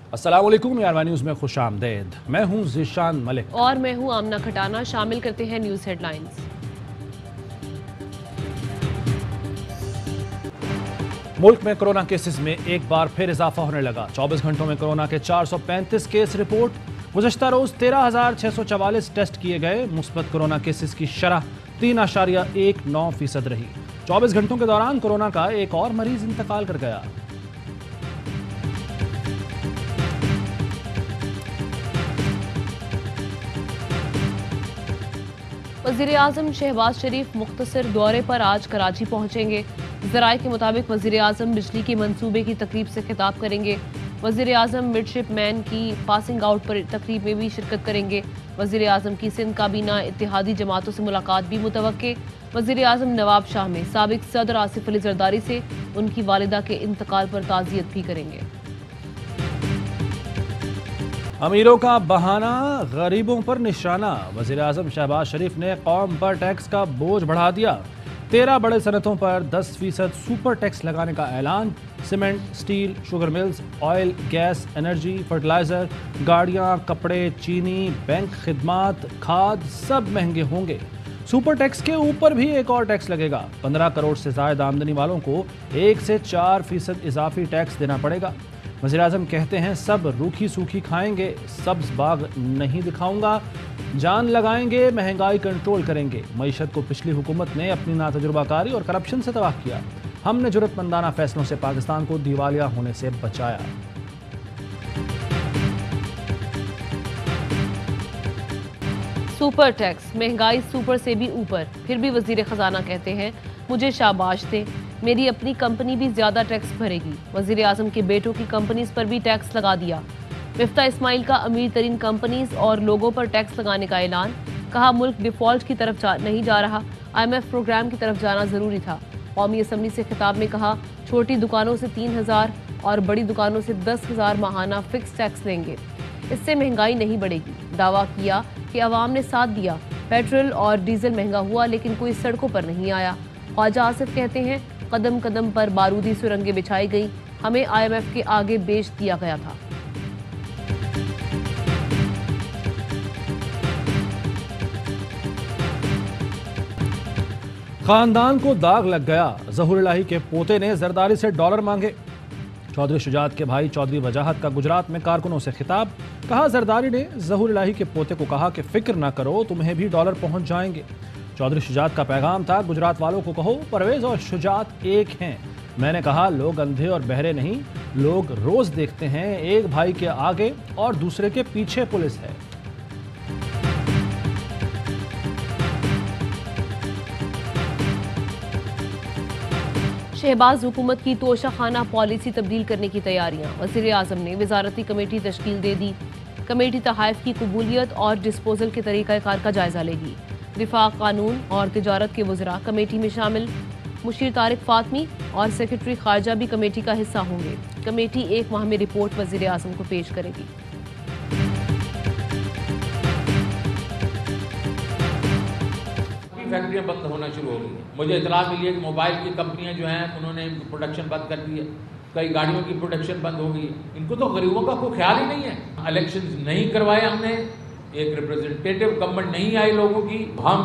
अस्सलाम वालेकुम यारवा न्यूज़ में खुश आमदेद। मैं हूं ज़ीशान मलिक और मैं हूं आमना खटाना। शामिल करते हैं न्यूज़ हेडलाइंस। मुल्क में कोरोना केसेस में एक बार फिर इजाफा होने लगा। 24 घंटों में कोरोना के 435 केस रिपोर्ट। गुज़श्ता रोज 13,644 टेस्ट किए गए। मुस्बत कोरोना केसेस की शरह 3.19% रही। 24 घंटों के दौरान कोरोना का एक और मरीज इंतकाल कर गया। वज़ीर-ए-आज़म शहबाज शरीफ मुख्तसर दौरे पर आज कराची पहुंचेंगे। ज़राए के मुताबिक वज़ीर-ए-आज़म बिजली के मंसूबे की तकरीब से खिताब करेंगे। वज़ीर-ए-आज़म मिडशिपमैन की पासिंग आउट पर तकरीब में भी शिरकत करेंगे। वज़ीर-ए-आज़म की सिंध काबीना इत्तेहादी जमातों से मुलाकात भी मुतवक्के। वज़ीर-ए-आज़म नवाब शाह में साबिक सदर आसिफ अली जरदारी से उनकी वालिदा के इंतकाल पर ताज़ियत भी करेंगे। अमीरों का बहाना, गरीबों पर निशाना। वज़ीर-ए-आज़म शहबाज शरीफ ने कौम पर टैक्स का बोझ बढ़ा दिया। 13 बड़े सनतों पर 10% सुपर टैक्स लगाने का ऐलान। Cement, steel, sugar mills, oil, gas, energy, fertiliser, गाड़ियां, कपड़े, चीनी, बैंक खिदमात, खाद सब महंगे होंगे। सुपर टैक्स के ऊपर भी एक और टैक्स लगेगा। 15 करोड़ से ज्यादा आमदनी वालों को 1 से 4% इजाफी टैक्स देना पड़ेगा। वज़ीर-ए-आज़म कहते हैं सब रूखी सूखी खाएंगे, सब्ज बाग नहीं दिखाऊंगा, जान लगाएंगे, महंगाई कंट्रोल करेंगे। मईशत को पिछली हुकूमत ने अपनी नातजुर्बाकारी और करप्शन से तबाह किया। हमने जुर्रतमंदाना फैसलों से पाकिस्तान को दिवालिया होने से बचाया। सुपर टैक्स, महंगाई सुपर से भी ऊपर। फिर भी वज़ीर ख़जाना कहते हैं मुझे शाबाश दें, मेरी अपनी कंपनी भी ज्यादा टैक्स भरेगी। वज़ीर-ए-आज़म के बेटों की कंपनीज पर भी टैक्स लगा दिया। मिफ्ता इस्माइल का अमीर तरीन कंपनीज और लोगों पर टैक्स लगाने का ऐलान। कहा मुल्क डिफॉल्ट की तरफ नहीं जा रहा, IMF प्रोग्राम की तरफ जाना जरूरी था। कौमी असम्बली से खिताब में कहा छोटी दुकानों से 3,000 और बड़ी दुकानों से 10,000 माहाना फिक्स टैक्स लेंगे, इससे महंगाई नहीं बढ़ेगी। दावा किया कि अवाम ने साथ दिया, पेट्रोल और डीजल महंगा हुआ लेकिन कोई सड़कों पर नहीं आया। ख्वाजा आसिफ कहते हैं कदम कदम पर बारूदी सुरंगें बिछाई गई, हमें IMF के आगे बेच दिया गया था। खानदान को दाग लग गया। ज़हूर इलाही के पोते ने जरदारी से डॉलर मांगे। चौधरी शुजात के भाई चौधरी वजाहत का गुजरात में कारकुनों से खिताब। कहा जरदारी ने ज़हूर इलाही के पोते को कहा कि फिक्र ना करो, तुम्हें भी डॉलर पहुंच जाएंगे। चौधरी शुजात का पैगाम था गुजरात वालों को कहो परवेज और शुजात एक हैं। मैंने कहा लोग अंधे और बहरे नहीं, लोग रोज देखते हैं एक भाई के आगे और दूसरे के पीछे पुलिस है। शहबाज हुकूमत की तोशाखाना पॉलिसी तब्दील करने की तैयारियां। वज़ीर-ए-आज़म ने वजारती कमेटी तश्कील दे दी। कमेटी तहाइफ की कबूलियत और डिस्पोजल के तरीक़ाकार का जायजा लेगी। दिफा, कानून और तिजारत के वज़रा कमेटी में शामिल। मुशीर तारिक फातमी और सेक्रेटरी खारजा भी कमेटी का हिस्सा होंगे। कमेटी 1 माह में रिपोर्ट वज़ीर-ए-आज़म को पेश करेगी। फैक्ट्रियां बंद होना शुरू हो गई हैं। मुझे इतला मिली है कि मोबाइल की कंपनियां जो हैं उन्होंने प्रोडक्शन बंद कर दी है, कई गाड़ियों की प्रोडक्शन बंद हो गई है। इनको तो गरीबों का कोई ख्याल ही नहीं है। इलेक्शंस नहीं करवाए हमने, एक रिप्रेजेंटेटिव गवर्नमेंट नहीं आई लोगों की। हम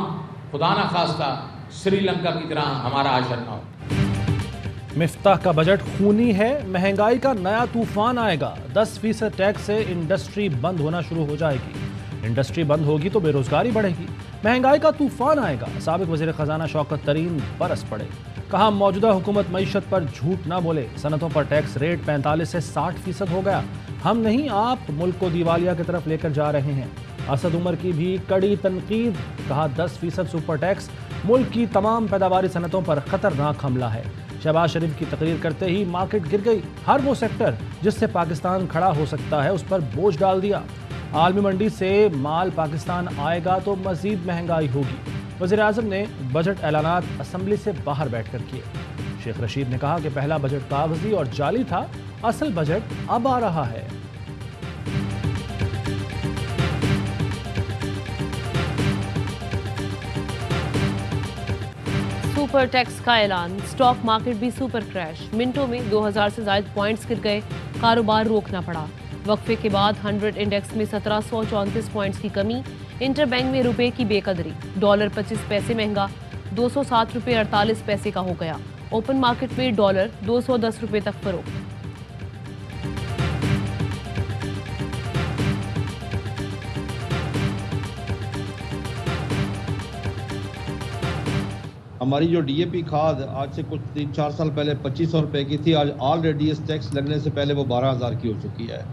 खुदा ना खास्ता श्रीलंका की तरह हमारा आशर ना हो। मिफ्ताह का बजट खूनी है, महंगाई का नया तूफान आएगा। 10% टैक्स से इंडस्ट्री बंद होना शुरू हो जाएगी। इंडस्ट्री बंद होगी तो बेरोजगारी बढ़ेगी, महंगाई का तूफान आएगा। साबिक वज़ीर ख़जाना शौकत तरीन बरस पड़े। कहा मौजूदा हुकूमत मईशत पर झूठ ना बोले। सनतों पर टैक्स रेट 45 से 60% हो गया। हम नहीं आप मुल्क को दिवालिया की तरफ लेकर जा रहे हैं। असद उमर की भी कड़ी तनकीद। कहा 10% सुपर टैक्स मुल्क की तमाम पैदावारी सनतों पर खतरनाक हमला है। शहबाज शरीफ की तकरीर करते ही मार्केट गिर गई। हर वो सेक्टर जिससे पाकिस्तान खड़ा हो सकता है उस पर बोझ डाल दिया। आलमी मंडी से माल पाकिस्तान आएगा तो मजीद महंगाई होगी। वज़ीर-ए-आज़म ने बजट ऐलानात असम्बली से बाहर बैठकर किए। शेख रशीद ने कहा कि पहला बजट कागजी और जाली था, असल बजट अब आ रहा है। सुपर टैक्स का ऐलान। स्टॉक मार्केट भी सुपर क्रैश। मिनटों में 2000 से ज्यादा पॉइंट्स गिर गए, कारोबार रोकना पड़ा। वक्फे के बाद 100 इंडेक्स में 1734 पॉइंट्स की कमी, इंटर बैंक में रुपए की बेकदरी, डॉलर 25 पैसे महंगा 207 रुपये 48 पैसे का हो गया। ओपन मार्केट में डॉलर 210 रुपये तक फरोख्त। हमारी जो डीएपी खाद आज से कुछ 3-4 साल पहले 2500 रुपए की थी, आज ऑलरेडी इस टैक्स लगने से पहले वो 12,000 की हो चुकी है।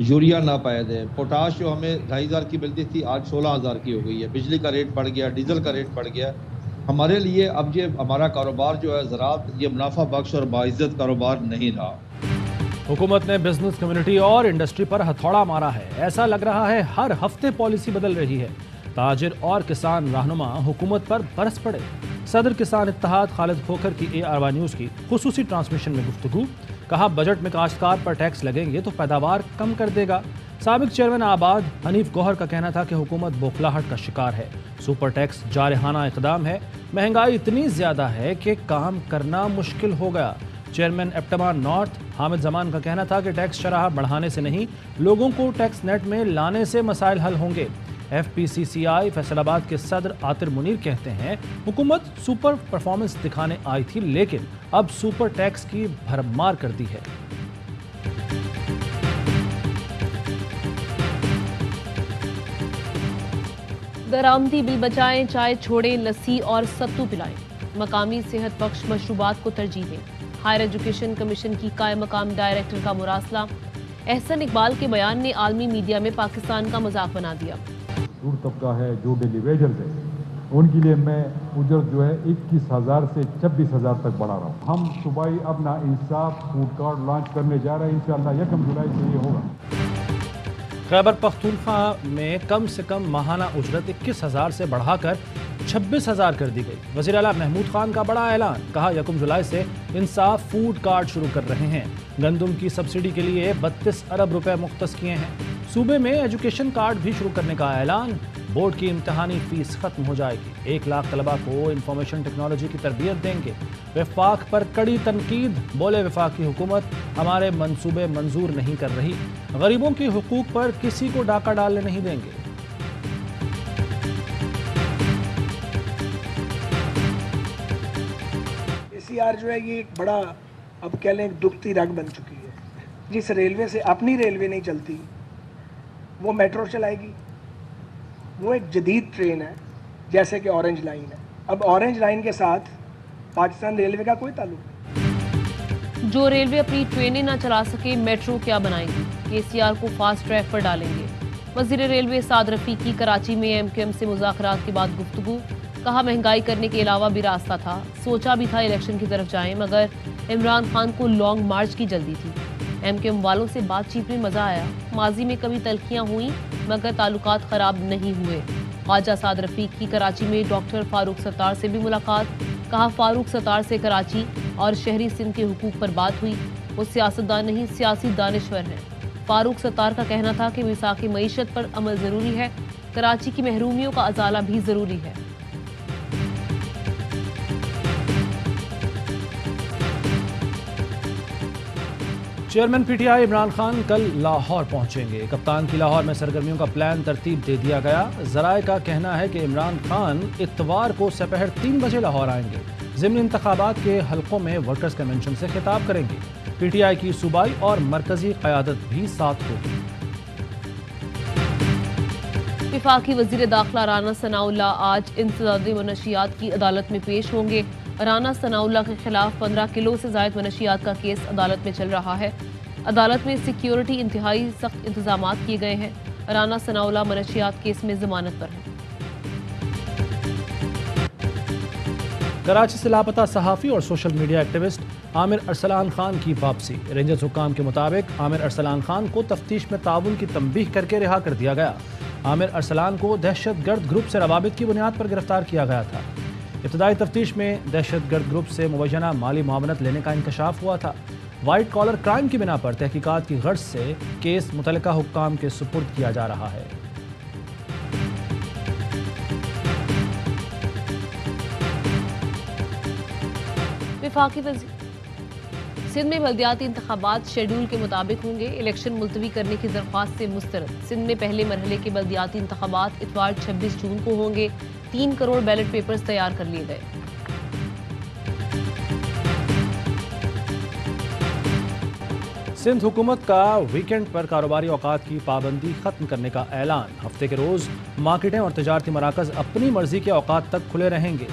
यूरिया नापायद है। पोटाश जो हमें 2,500 की मिलती थी आज 16,000 की हो गई है। बिजली का रेट बढ़ गया, डीजल का रेट बढ़ गया। हमारे लिए अब ये हमारा कारोबार जो है ज़राअत, ये मुनाफा बख्श और बाइज्जत कारोबार नहीं रहा। हुकूमत ने बिजनेस कम्युनिटी और इंडस्ट्री पर हथौड़ा मारा है। ऐसा लग रहा है हर हफ्ते पॉलिसी बदल रही है। ताजिर और किसान रहनुमा हुकूमत पर बरस पड़े। सदर किसान इत्तेहाद खालिद खोखर की ARY न्यूज़ की खुसूसी ट्रांसमिशन में गुफ्तगू। कहा बजट में काश्तकार पर टैक्स लगेंगे तो पैदावार कम कर देगा। साबिक चेयरमैन आबाद हनीफ गौहर का कहना था कि हुकूमत बौखलाहट का शिकार है। सुपर टैक्स जारहाना इक़दाम है। महंगाई इतनी ज़्यादा है कि काम करना मुश्किल हो गया। चेयरमैन एप्टमा नॉर्थ हामिद जमान का कहना था कि टैक्स शरह बढ़ाने से नहीं, लोगों को टैक्स नेट में लाने से मसाइल हल होंगे। FPCCI फैसलाबाद के सदर आतिर मुनीर कहते हैं हुकूमत सुपर परफॉर्मेंस दिखाने आई थी, लेकिन अब सुपर टैक्स की भरमार कर दी है। दरामदी बिल बचाएं, चाय छोड़ें, लस्सी और सत्तू पिलाएं। मकामी सेहत बख्श मशरूबात को तरजीह दें। हायर एजुकेशन कमीशन की कायम मकाम डायरेक्टर का मुरासला। एहसन इकबाल के बयान ने आलमी मीडिया में पाकिस्तान का मजाक बना दिया। दूर तबका है, जो डेली वेजर्स है, उनके लिए मैं उजरत जो है 21,000 से 26,000 तक बढ़ा रहा हूँ। हम सूबाई अब ना इंसाफ फूड कार्ड लॉन्च करने जा रहे हैं। इंशाअल्लाह 1 जुलाई से ये होगा। खैबर पख्तूनख्वा में कम से कम माहाना उजरत 21,000 से बढ़ाकर 26,000 कर दी गई। वज़ीर आला महमूद खान का बड़ा ऐलान। कहा 1 जुलाई से इंसाफ फूड कार्ड शुरू कर रहे हैं। गंदम की सब्सिडी के लिए 32 अरब रुपए मुख्तस किए हैं। सूबे में एजुकेशन कार्ड भी शुरू करने का ऐलान। बोर्ड की इम्तिहानी फीस खत्म हो जाएगी। 1 लाख तलबा को इंफॉर्मेशन टेक्नोलॉजी की तरबियत देंगे। वफाक पर कड़ी तनकीद। बोले वफाकी हुकूमत हमारे मंसूबे मंजूर नहीं कर रही। गरीबों के हुकूक पर किसी को डाका डालने नहीं देंगे। ACR जो है ये एक बड़ा, अब कह लें, एक दुखती रग बन चुकी है। जिस रेलवे से अपनी रेलवे नहीं चलती वो मेट्रो चलाएगी। वो एक जदीद ट्रेन है जैसे कि ऑरेंज लाइन है। अब ऑरेंज लाइन के साथ पाकिस्तान रेलवे का कोई ताल्लुक नहीं। जो रेलवे अपनी ट्रेनें ना चला सके, मेट्रो क्या बनाएगी? KCR को फास्ट ट्रैक पर डालेंगे। वज़ीर रेलवे साद रफ़ीकी कराची में MQM से मुज़ाकरात के बाद गुफ्तगू। कहा महंगाई करने के अलावा भी रास्ता था। सोचा भी था इलेक्शन की तरफ जाएं, मगर इमरान खान को लॉन्ग मार्च की जल्दी थी। MQM वालों से बातचीत में मजा आया। माजी में कभी तलखियां हुई मगर ताल्लुकात खराब नहीं हुए। ख्वाजा साद रफ़ीक की कराची में डॉक्टर फारूक सत्तार से भी मुलाकात। कहा फारूक सत्तार से कराची और शहरी सिंध के हुकूक पर बात हुई। वो सियासतदान नहीं, सियासी दानिश्वर हैं। फारूक सत्तार का कहना था कि मिसाक़ी मईशत पर अमल ज़रूरी है। कराची की महरूमियों का अजाला भी ज़रूरी है। चेयरमैन PTI इमरान खान कल लाहौर पहुंचेंगे। कप्तान की लाहौर में सरगर्मियों का प्लान तरतीब दे दिया गया। ज़राए का कहना है कि इमरान खान इतवार को सपहर 3 बजे लाहौर आएंगे। ज़िमनी इंतखाबात के हलकों में वर्कर्स कन्वेंशन से खिताब करेंगे। PTI की सूबाई और मरकजी क़यादत भी साथ होगी। वफाकी वज़ीर दाखिला राना सनाउल्लाह आज इंसदादी मनशियात की अदालत में पेश होंगे। राना सनाउल्लाह के खिलाफ 15 किलो से ज़ायद मनशियात का केस अदालत में चल रहा है। अदालत में सिक्योरिटी इंतहाई सख्त इंतजामात किए गए हैं। राना सनाउल्लाह मनशियात केस में जमानत पर हैं। कराची से लापता सहाफ़ी और social media activist Aamir Arsalan Khan की वापसी। रेंजर्स हुक्काम के मुताबिक आमिर अरसलान खान को तफ्तीश में ताउन की तंबीह करके रिहा कर दिया गया। आमिर अरसलान को दहशतगर्द ग्रुप से रवाबित की बुनियाद पर गिरफ्तार किया गया था। इब्तदाई तफ्तीश में दहशतगर्द ग्रुप से मुबैना माली मुआवनत लेने का इंकशाफ हुआ था। वाइट कॉलर क्राइम की बिना पर तहकीकात की गर्ज से केस मुतल्लिका हुक्काम के सुपुर्द किया जा रहा है। वफाकी वज़ीर سندھ میں بلدیاتی انتخابات شیڈول کے مطابق ہوں گے، الیکشن ملتوی کرنے کی درخواست سے مسترد۔ سندھ میں پہلے مرحلے کے بلدیاتی انتخابات اتوار 26 جون کو ہوں گے، 3 کروڑ بیلٹ پیپرز تیار کر لیے گئے۔ سندھ حکومت کا ویکینڈ پر کاروباری اوقات کی پابندی ختم کرنے کا اعلان، ہفتے کے روز مارکیٹیں اور تجارتی مراکز اپنی مرضی کے اوقات تک کھلے رہیں گے۔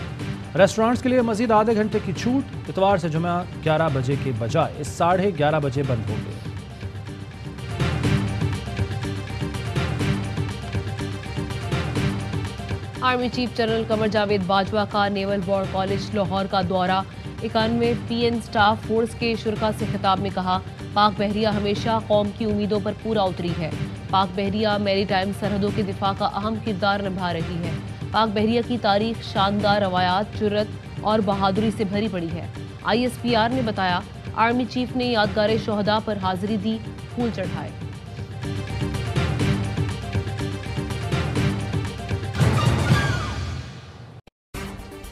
ریسٹورانٹس کے لیے مزید آدھے گھنٹے کی چھوٹ، اتوار سے جمعہ 11 بجے کے بجائے 11:30 بجے بند ہوں گے۔ Army chief general Qamar Javed Bajwa کا نیول وار کالج لاہور کا دورہ، 91 پی این سٹاف فورس کے شرکاء سے خطاب میں کہا، پاک بحریہ ہمیشہ قوم کی امیدوں پر پورا اتری ہے۔ پاک بحریہ میری ٹائم سرحدوں کے دفاع کا اہم کردار نبھا رہی ہے۔ پاک بحریہ کی تاریخ شاندار روایات، جرت اور بہادری سے بھری پڑی ہے۔ آئی ایس پی آر نے بتایا، آرمی چیف نے یادگار شہداء پر حاضری دی، پھول چڑھائے۔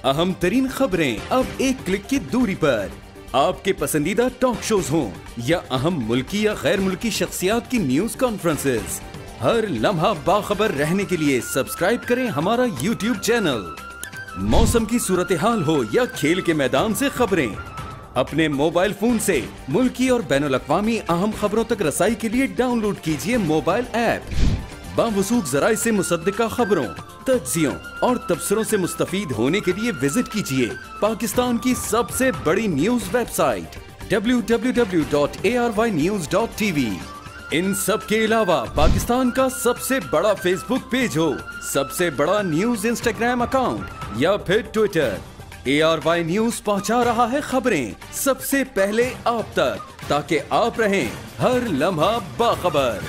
اہم ترین خبریں اب ایک کلک کی دوری پر، آپ کے پسندیدہ ٹاک شوز ہوں یا اہم ملکی یا غیر ملکی شخصیات کی نیوز کانفرنسز، ہر لمحہ باخبر رہنے کے لیے سبسکرائب کریں ہمارا یوٹیوب چینل۔ موسم کی صورتحال ہو یا کھیل کے میدان سے خبریں، اپنے موبائل فون سے ملکی اور بین الاقوامی اہم خبروں تک رسائی کے لیے ڈاؤن لوڈ کیجیے موبائل ایپ۔ باوثوق ذرائع سے مصدقہ خبروں، تجزیوں اور تبصروں سے مستفید ہونے کے لیے وزٹ کیجیے پاکستان کی سب سے بڑی نیوز ویب سائٹ www.arYnews.tv۔ ان سب کے علاوہ پاکستان کا سب سے بڑا فیس بک پیج ہو، سب سے بڑا نیوز انسٹاگرام اکاؤنٹ یا پھر ٹویٹر، ARY نیوز پہنچا رہا ہے خبریں سب سے پہلے آپ تک، تاکہ آپ رہیں ہر لمحہ باخبر۔